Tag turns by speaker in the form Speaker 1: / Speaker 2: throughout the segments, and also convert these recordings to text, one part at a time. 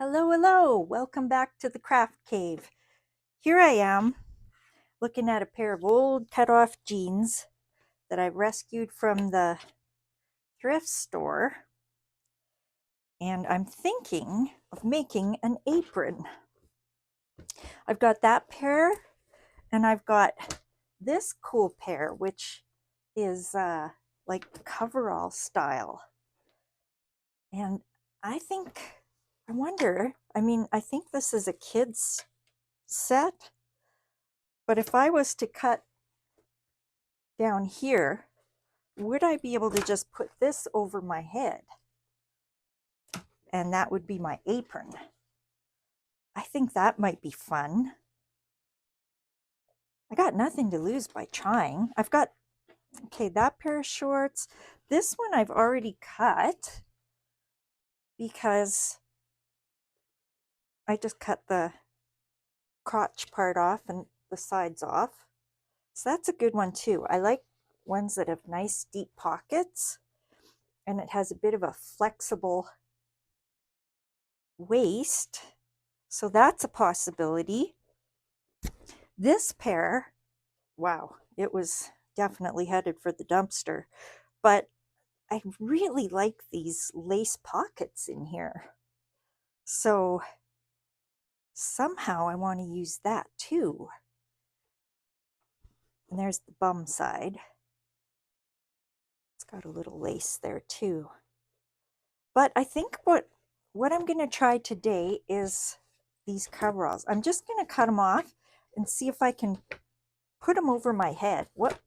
Speaker 1: Hello, hello. Welcome back to the craft cave. Here I am looking at a pair of old cut-off jeans that I rescued from the thrift store, and I'm thinking of making an apron. I've got that pair, and I've got this cool pair, which is like coverall style. And I wonder, I think this is a kid's set. But if I was to cut down here, would I be able to just put this over my head? And that would be my apron. I think that might be fun. I got nothing to lose by trying. I've got, okay, that pair of shorts. This one I've already cut because I just cut the crotch part off and the sides off. So that's a good one too. I like ones that have nice deep pockets, and it has a bit of a flexible waist. So that's a possibility. This pair, wow, it was definitely headed for the dumpster. But I really like these lace pockets in here. So somehow I want to use that too. And there's the bum side. It's got a little lace there too. But I think what I'm going to try today is these coveralls. I'm just going to cut them off and see if I can put them over my head. What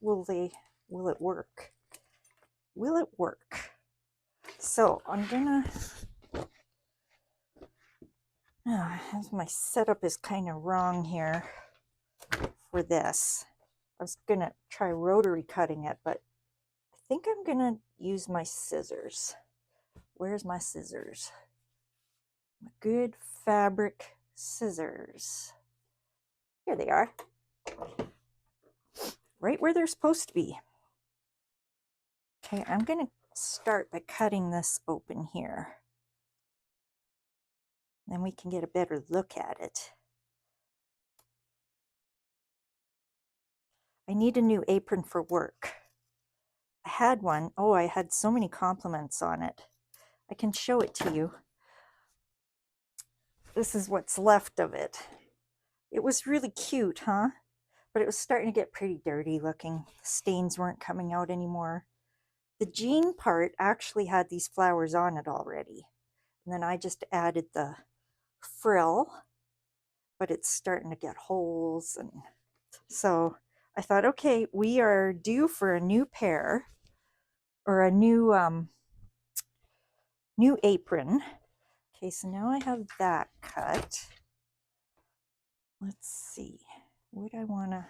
Speaker 1: will it work? Will it work? So I'm gonna, my setup is kind of wrong here for this. I was gonna try rotary cutting it, but I think I'm gonna use my scissors. Where's my scissors? My good fabric scissors. Here they are. Right where they're supposed to be. Okay, I'm gonna start by cutting this open here. Then we can get a better look at it. I need a new apron for work. I had one. Oh, I had so many compliments on it. I can show it to you. This is what's left of it. It was really cute, huh? But it was starting to get pretty dirty looking. The stains weren't coming out anymore. The jean part actually had these flowers on it already. And then I just added the frill, but it's starting to get holes. And so I thought, okay, we are due for a new pair, or a new apron. Okay, so now I have that cut. Let's see, would I want to,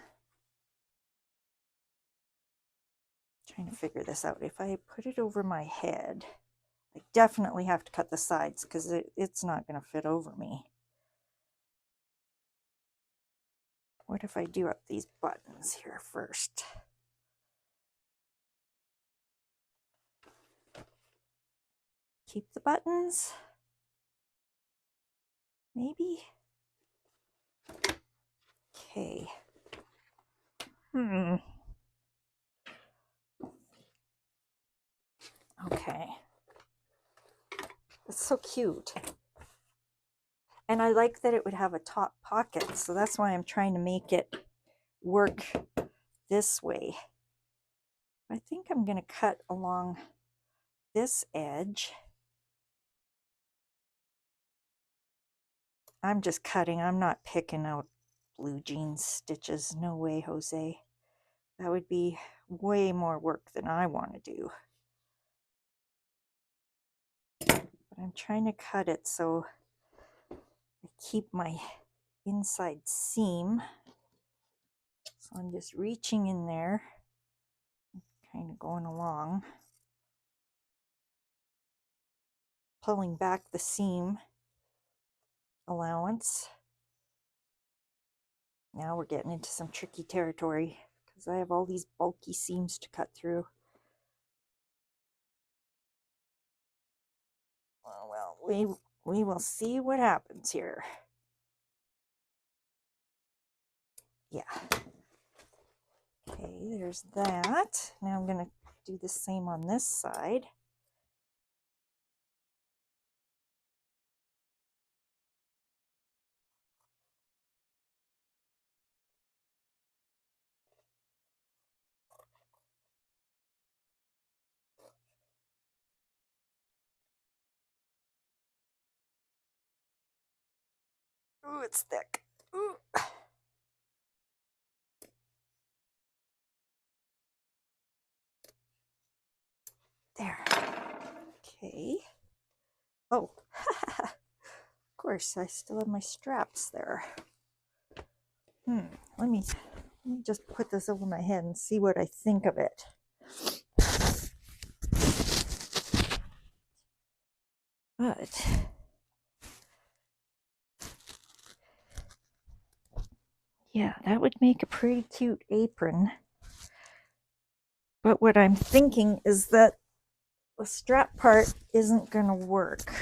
Speaker 1: trying to figure this out. If I put it over my head, I definitely have to cut the sides because it's not going to fit over me. What if I do up these buttons here first? Keep the buttons, maybe. Okay. Okay. It's so cute. And I like that it would have a top pocket, so that's why I'm trying to make it work this way. I think I'm going to cut along this edge. I'm just cutting. I'm not picking out blue jeans stitches. No way, Jose. That would be way more work than I want to do. But I'm trying to cut it so I keep my inside seam. So I'm just reaching in there, kind of going along, pulling back the seam allowance. Now we're getting into some tricky territory because I have all these bulky seams to cut through. Oh well, we will see what happens here. Yeah. Okay, there's that. Now I'm going to do the same on this side. Ooh, it's thick. Ooh. There. Okay. Oh, of course, I still have my straps there. Let me just put this over my head and see what I think of it. But yeah, that would make a pretty cute apron. But what I'm thinking is that the strap part isn't going to work.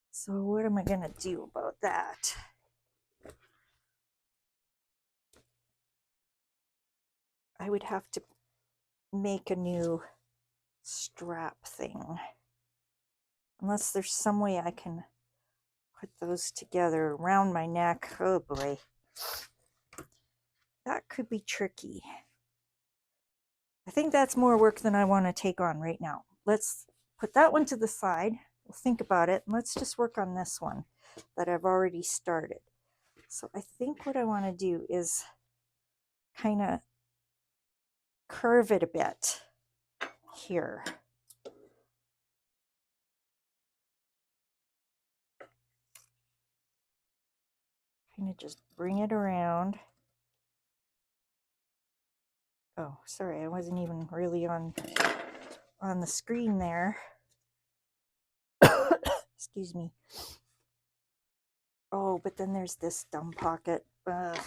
Speaker 1: So what am I going to do about that? I would have to make a new strap thing. Unless there's some way I can put those together around my neck. Oh boy. That could be tricky. I think that's more work than I want to take on right now. Let's put that one to the side. We'll think about it. Let's just work on this one that I've already started. So I think what I want to do is kind of curve it a bit here. Kind of just bring it around. Oh, sorry, I wasn't even really on the screen there. Excuse me. Oh, but then there's this dumb pocket. Ugh.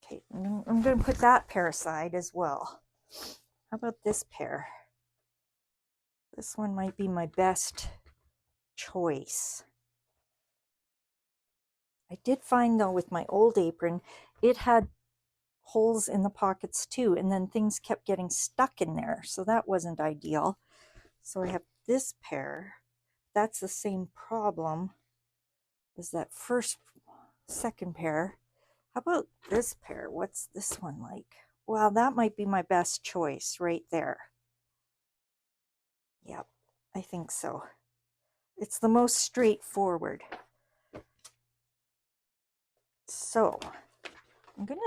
Speaker 1: Okay, I'm going to put that pair aside as well. How about this pair? This one might be my best choice. I did find, though, with my old apron, it had holes in the pockets too, and then things kept getting stuck in there, so that wasn't ideal. So I have this pair. That's the same problem as that second pair. How about this pair? What's this one like? Well, that might be my best choice right there. Yep, I think so. It's the most straightforward. So I'm gonna,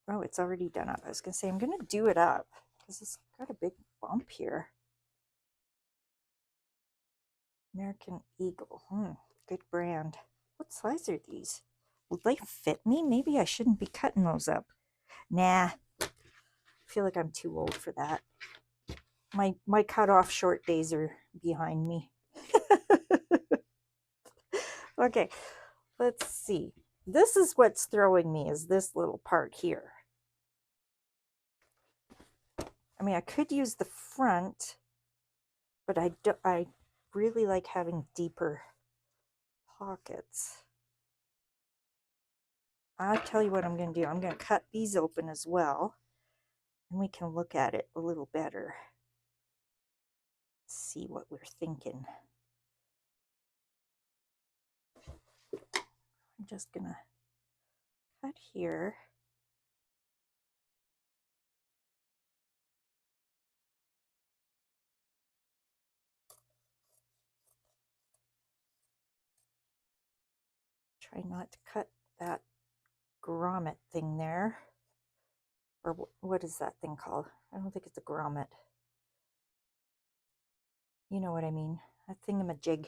Speaker 1: oh, it's already done up. I was gonna say I'm gonna do it up because it's got a big bump here. American Eagle, good brand. What size are these? Will they fit me? Maybe I shouldn't be cutting those up. Nah, I feel like I'm too old for that. My cut off short days are behind me. Okay, let's see. This is what's throwing me, is this little part here. I mean, I could use the front, but I really like having deeper pockets. I'll tell you what I'm going to do. I'm going to cut these open as well, and we can look at it a little better. See what we're thinking. I'm just going to cut here. Try not to cut that grommet thing there. Or what is that thing called? I don't think it's a grommet. You know what I mean. A thingamajig.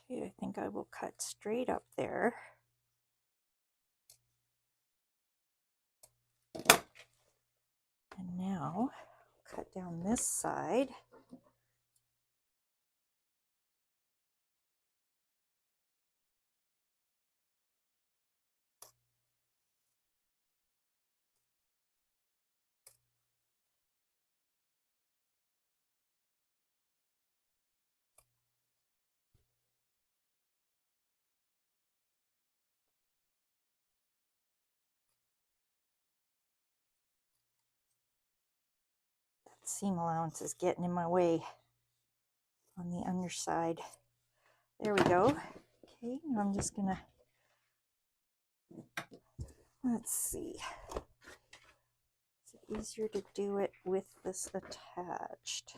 Speaker 1: Okay, I think I will cut straight up there. And now cut down this side. seam allowance is getting in my way on the underside. There we go. Okay, now I'm just gonna, let's see. Is it easier to do it with this attached?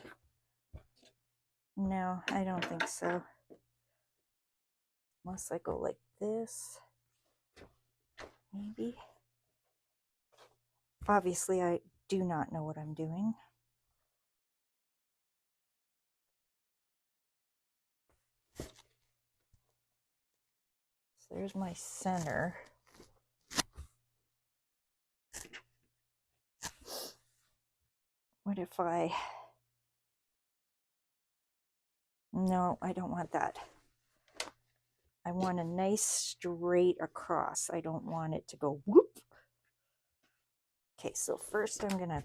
Speaker 1: No, I don't think so. Unless I go like this, maybe. Obviously, I do not know what I'm doing. So there's my center. What if I... No, I don't want that. I want a nice straight across. I don't want it to go whoop. Okay, so first I'm gonna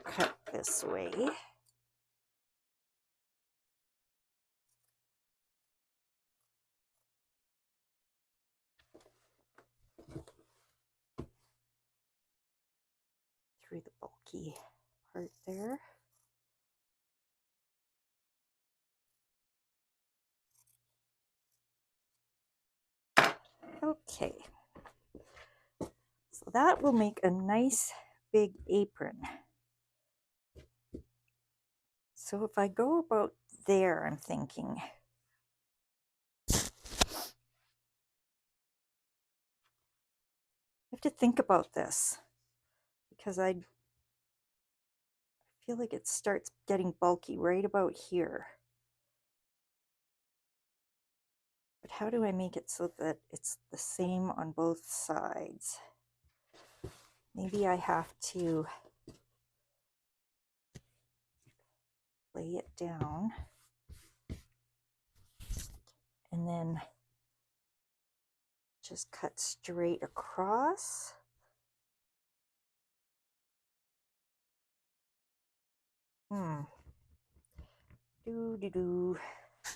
Speaker 1: cut this way. Through the bulky part there. Okay, so that will make a nice big apron. So if I go about there, I'm thinking, I have to think about this because I feel like it starts getting bulky right about here. But how do I make it so that it's the same on both sides? Maybe I have to lay it down and then just cut straight across.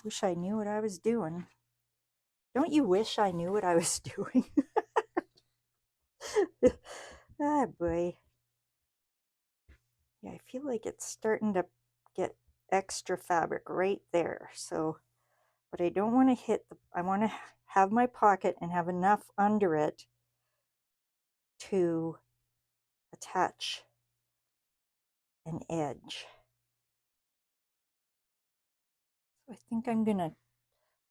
Speaker 1: Wish I knew what I was doing. Don't you wish I knew what I was doing? Ah, boy. Yeah, I feel like it's starting to get extra fabric right there. So, but I don't want to hit the, I want to have my pocket and have enough under it to attach an edge. So I think I'm gonna,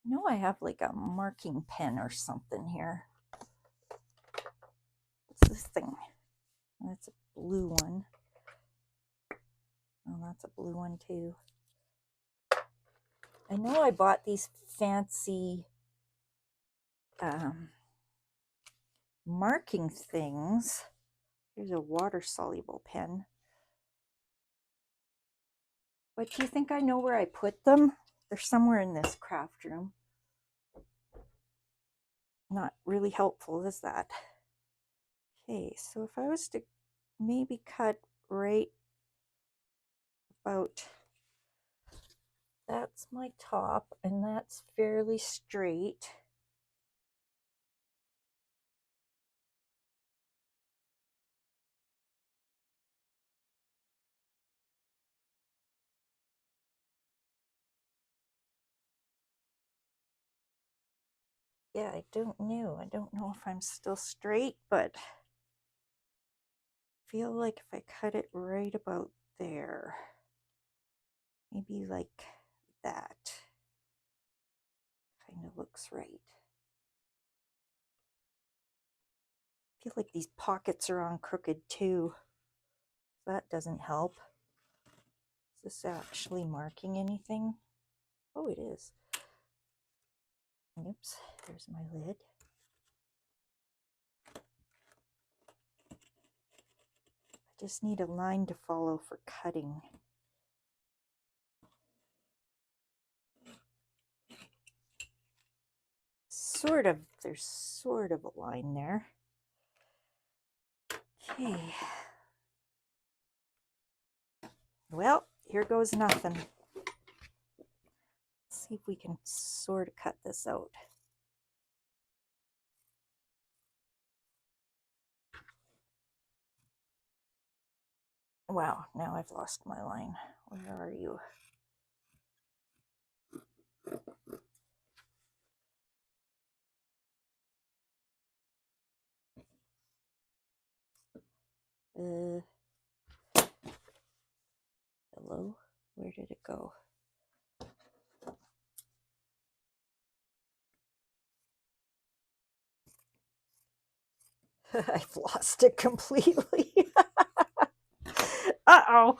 Speaker 1: I know I have like a marking pen or something here. What's this thing? That's a blue one. Oh, that's a blue one too. I know I bought these fancy marking things. Here's a water-soluble pen. But do you think I know where I put them? They're somewhere in this craft room. Not really helpful, is that? Okay, so if I was to maybe cut right about, that's my top, and that's fairly straight. Yeah, I don't know. I don't know if I'm still straight, but I feel like if I cut it right about there, maybe like that, kind of looks right. I feel like these pockets are on crooked too. That doesn't help. Is this actually marking anything? Oh, it is. Oops, there's my lid. I just need a line to follow for cutting. Sort of, there's sort of a line there. Okay. Well, here goes nothing. Let's see if we can sort of cut this out. Wow, now I've lost my line. Where are you? Hello? Where did it go? I've lost it completely. Uh-oh.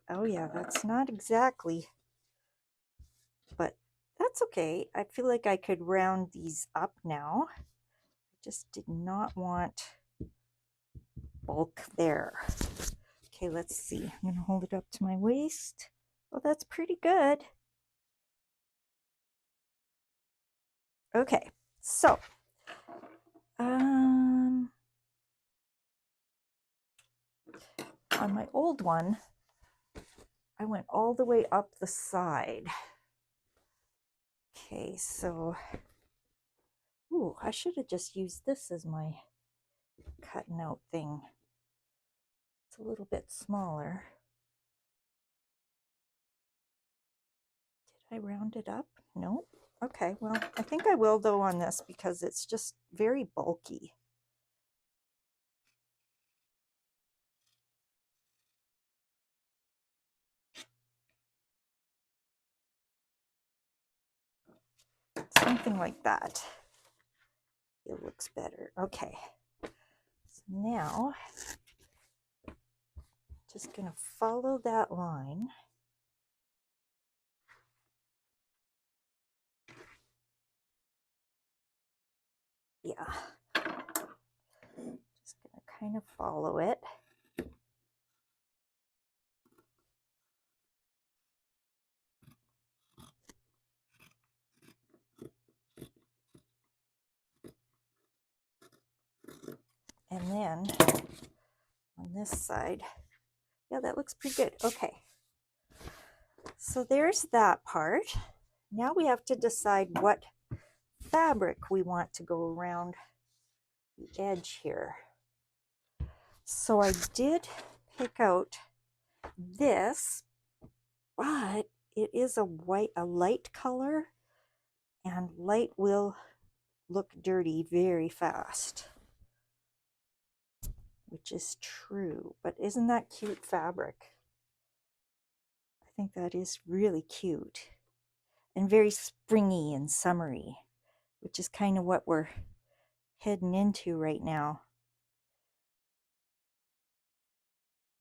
Speaker 1: Oh yeah, that's not exactly, but that's okay. I feel like I could round these up now. I just did not want bulk there. Okay, let's see. I'm going to hold it up to my waist. Oh, that's pretty good. Okay, so on my old one, I went all the way up the side. Okay, so, ooh, I should have just used this as my cutting out thing. It's a little bit smaller. Did I round it up? No. Okay, well, I think I will though on this because it's just very bulky. Something like that. It looks better. Okay. So now, just going to follow that line. Yeah. Just going to kind of follow it. And then on this side, yeah, that looks pretty good. Okay. So there's that part. Now we have to decide what fabric we want to go around the edge here. So I did pick out this, but it is a light color, and light will look dirty very fast, which is true. But isn't that cute fabric? I think that is really cute and very springy and summery, which is kind of what we're heading into right now.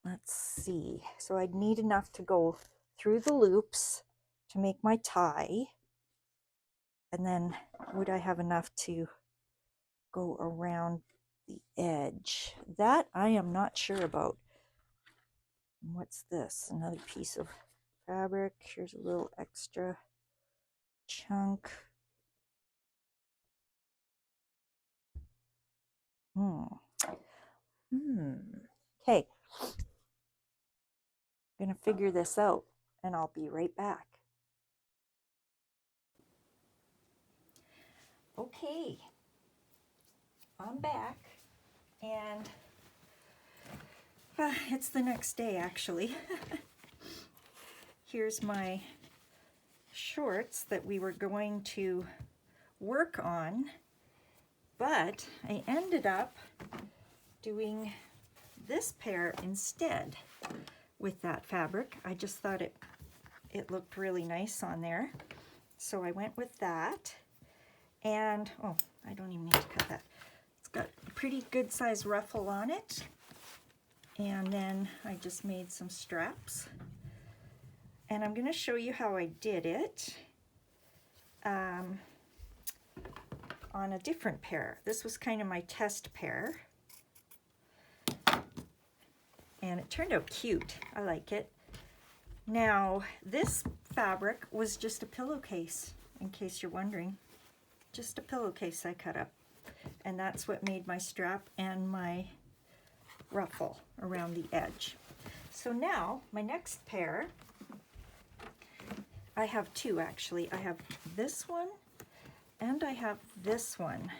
Speaker 1: Let's see. So I'd need enough to go through the loops to make my tie. And then would I have enough to go around the edge? That I am not sure about. What's this? Another piece of fabric. Here's a little extra chunk. Okay. I'm going to figure this out and I'll be right back. Okay. I'm back and it's the next day actually. Here's my shorts that we were going to work on, but I ended up doing this pair instead with that fabric. I just thought it looked really nice on there, so I went with that. And oh, I don't even need to cut that. It's got a pretty good size ruffle on it, and then I just made some straps, and I'm going to show you how I did it on a different pair. This was kind of my test pair, and it turned out cute. I like it. Now, this fabric was just a pillowcase, in case you're wondering. Just a pillowcase I cut up, and that's what made my strap and my ruffle around the edge. So now, my next pair, I have two actually. I have this one and I have this one.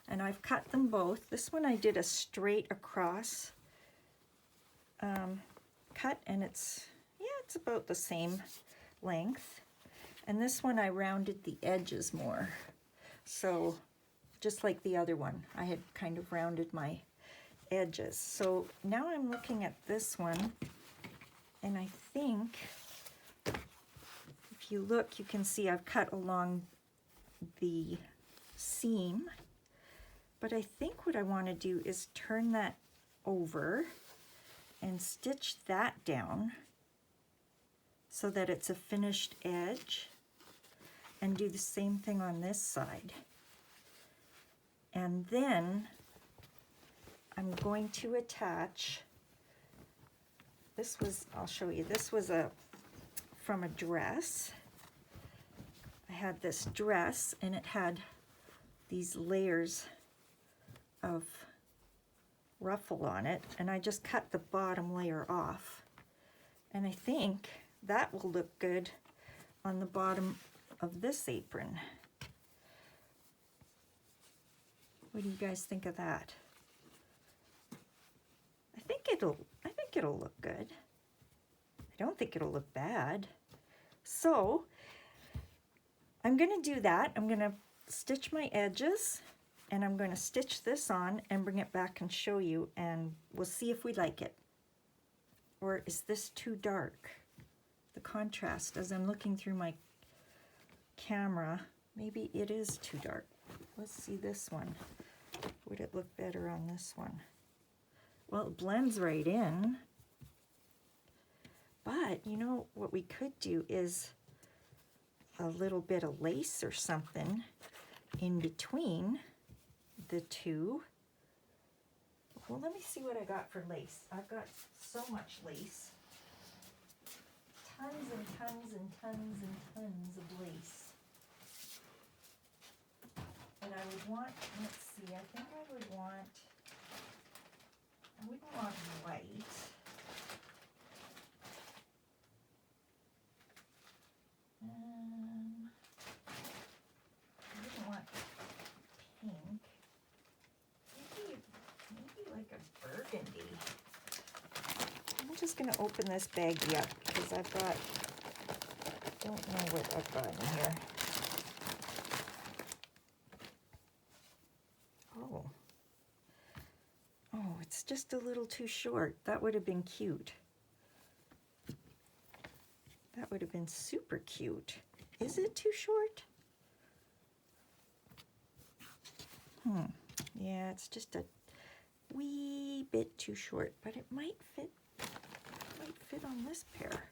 Speaker 1: And I've cut them both. This one I did a straight across cut, and it's about the same length. And this one I rounded the edges more. So just like the other one, I had kind of rounded my edges. So now I'm looking at this one, and I think if you look, you can see I've cut along the seam, but I think what I want to do is turn that over and stitch that down so that it's a finished edge, and do the same thing on this side. And then I'm going to attach, this was, I'll show you, this was from a dress. I had this dress and it had these layers of ruffle on it, and I just cut the bottom layer off. And I think that will look good on the bottom of this apron. What do you guys think of that? I think it'll look good. I don't think it'll look bad. So I'm going to do that. I'm going to stitch my edges, and I'm going to stitch this on and bring it back and show you, and we'll see if we like it. Or is this too dark? The contrast as I'm looking through my camera, maybe it is too dark. Let's see this one. Would it look better on this one? Well, it blends right in. But you know what we could do is a little bit of lace or something in between the two. Well, let me see what I got for lace. I've got so much lace. Tons and tons and tons and tons of lace. And I would want, let's see, I think I wouldn't want white. I wouldn't want pink. Maybe like a burgundy. I'm just going to open this baggie up because I don't know what I've got in here. Oh, it's just a little too short. That would have been cute. That would have been super cute. Is it too short? Yeah, it's just a wee bit too short, but it might fit on this pair.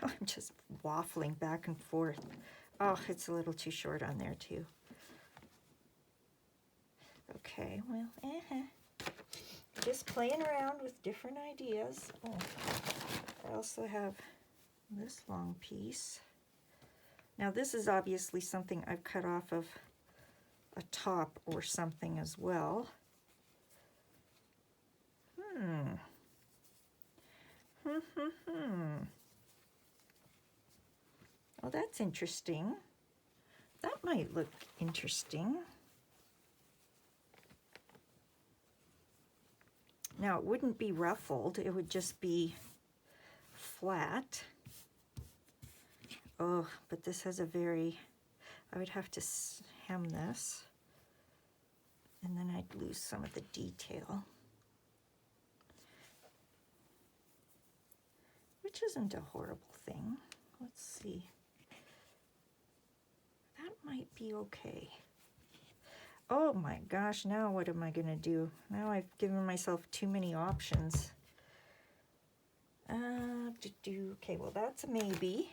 Speaker 1: I'm just waffling back and forth. Oh, it's a little too short on there too. Okay, well, just playing around with different ideas. Oh, I also have this long piece. Now this is obviously something I've cut off of a top or something as well. Oh, that's interesting. That might look interesting. Now it wouldn't be ruffled, it would just be flat. Oh, but this has a very, I would have to hem this, and then I'd lose some of the detail, which isn't a horrible thing. Let's see. That might be okay. Oh my gosh, now what am I going to do? Now I've given myself too many options. Okay, well that's a maybe.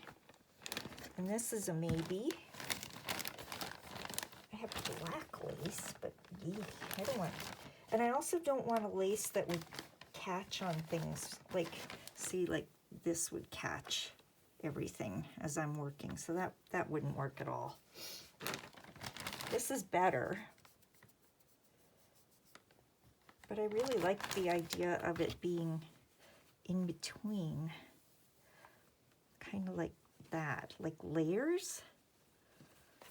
Speaker 1: And this is a maybe. I have black lace, but I don't want, and I also don't want a lace that would catch on things. Like, see, like this would catch everything as I'm working. So that wouldn't work at all. This is better. But I really like the idea of it being in between, kind of like that, like layers.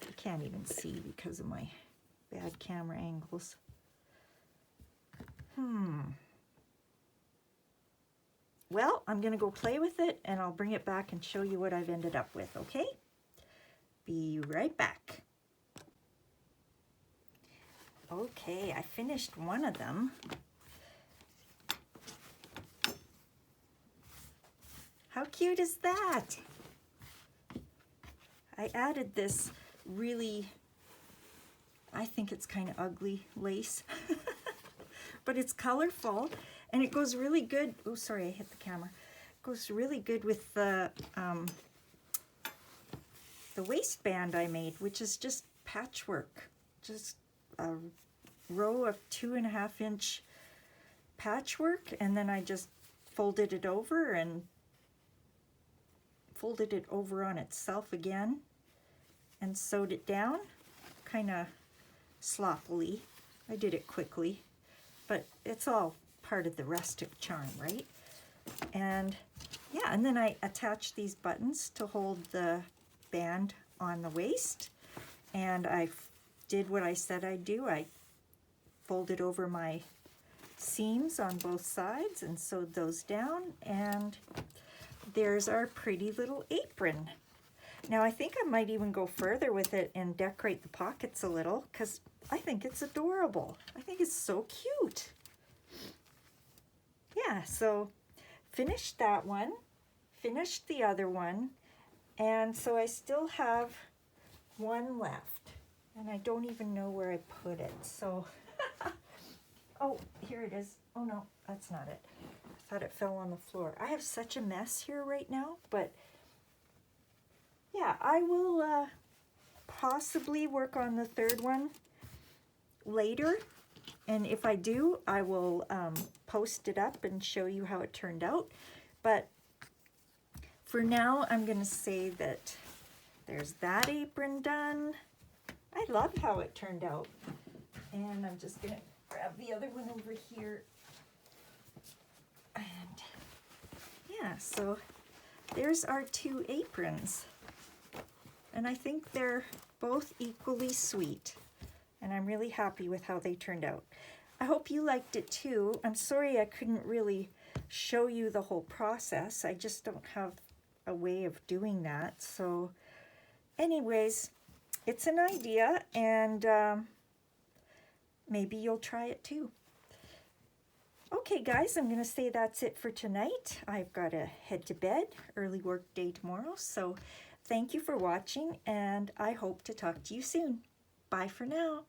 Speaker 1: You can't even see because of my Bad camera angles. Well, I'm going to go play with it and I'll bring it back and show you what I've ended up with, okay? Be right back. Okay, I finished one of them. How cute is that? I added this really, I think it's kind of ugly lace, but it's colorful and it goes really good. Oh, sorry, I hit the camera. It goes really good with the waistband I made, which is just patchwork, just a row of 2.5-inch patchwork, and then I just folded it over and folded it over on itself again and sewed it down kind of sloppily. I did it quickly, but it's all part of the rustic charm, right? And yeah, and then I attached these buttons to hold the band on the waist, and I did what I said I'd do. I folded over my seams on both sides and sewed those down, and there's our pretty little apron. Now I think I might even go further with it and decorate the pockets a little, because I think it's adorable. I think it's so cute. Yeah, so finished that one, finished the other one, and so I still have one left, and I don't even know where I put it. So, oh, here it is. Oh no, that's not it. I thought it fell on the floor. I have such a mess here right now, but yeah, I will possibly work on the third one later, and if I do, I will post it up and show you how it turned out. But for now, I'm going to say that there's that apron done. I love how it turned out, and I'm just going to grab the other one over here. And yeah, so there's our two aprons, and I think they're both equally sweet, and I'm really happy with how they turned out. I hope you liked it too. I'm sorry I couldn't really show you the whole process. I just don't have a way of doing that. So anyways, it's an idea, and maybe you'll try it too. Okay guys, I'm going to say that's it for tonight. I've got to head to bed, early work day tomorrow. So thank you for watching, and I hope to talk to you soon. Bye for now.